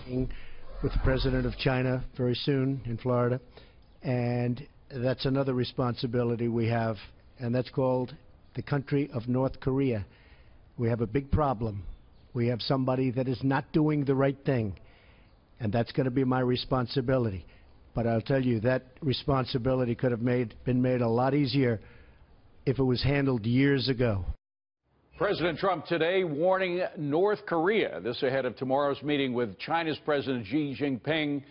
meeting with the president of China very soon in Florida, and that's another responsibility we have, and that's called the country of North Korea. We have a big problem. We have somebody that is not doing the right thing, and that's going to be my responsibility. But I'll tell you, that responsibility could have been made a lot easier if it was handled years ago. President Trump today warning North Korea, this ahead of tomorrow's meeting with China's President Xi Jinping.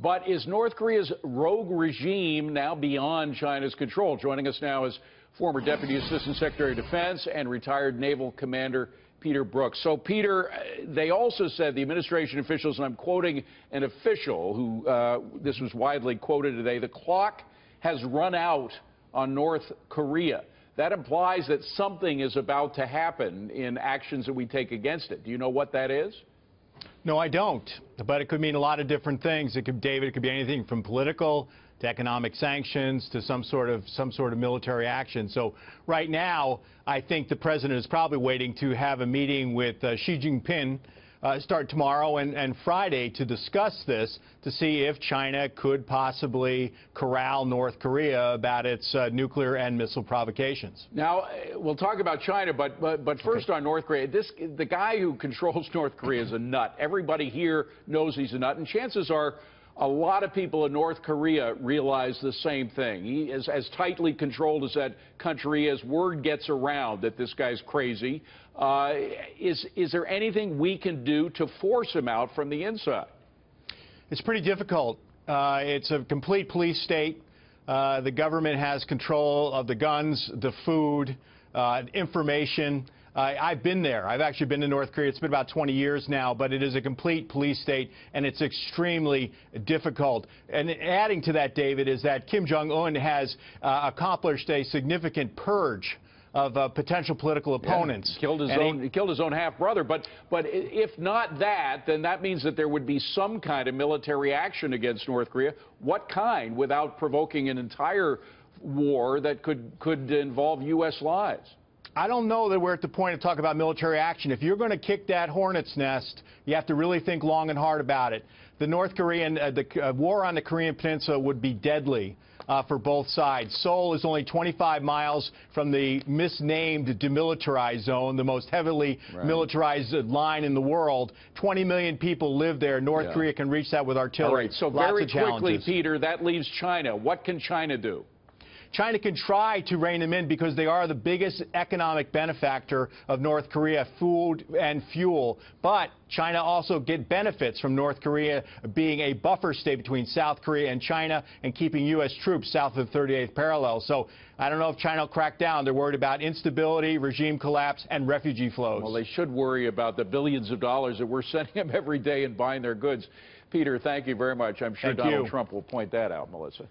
But is North Korea's rogue regime now beyond China's control? Joining us now is former Deputy Assistant Secretary of Defense and retired Naval Commander Peter Brookes. So, Peter, they also said, the administration officials, and I'm quoting an official who this was widely quoted today, the clock has run out on North Korea. That implies that something is about to happen in actions that we take against it. Do you know what that is? No, I don't. But it could mean a lot of different things. It could, David, it could be anything from political to economic sanctions to some sort of military action. So right now, I think the president is probably waiting to have a meeting with Xi Jinping start tomorrow and Friday to discuss this, to see if China could possibly corral North Korea about its nuclear and missile provocations. Now, we'll talk about China, but first on North Korea. The guy who controls North Korea is a nut. Everybody here knows he's a nut, and chances are a lot of people in North Korea realize the same thing. He is as tightly controlled as that country is. Word gets around that this guy's crazy. Is there anything we can do to force him out from the inside? It's pretty difficult. It's a complete police state. The government has control of the guns, the food, information. I've been there. I've actually been to North Korea. It's been about 20 years now, but it is a complete police state, and it's extremely difficult. And adding to that, David, is that Kim Jong-un has accomplished a significant purge of potential political opponents. Yeah, he killed his own half-brother. But if not that, then that means that there would be some kind of military action against North Korea. What kind, without provoking an entire war that could involve U.S. lives? I don't know that we're at the point to talk about military action. If you're going to kick that hornet's nest, you have to really think long and hard about it. The North Korean, war on the Korean Peninsula would be deadly for both sides. Seoul is only 25 miles from the misnamed demilitarized zone, the most heavily militarized line in the world. 20 million people live there. North Korea can reach that with artillery. All right, so very quickly, Peter, that leaves China. What can China do? China can try to rein them in because they are the biggest economic benefactor of North Korea, food and fuel. But China also get benefits from North Korea being a buffer state between South Korea and China and keeping U.S. troops south of the 38th parallel. So I don't know if China will crack down. They're worried about instability, regime collapse, and refugee flows. Well, they should worry about the billions of dollars that we're sending them every day and buying their goods. Peter, thank you very much. I'm sure Donald Trump will point that out, Melissa.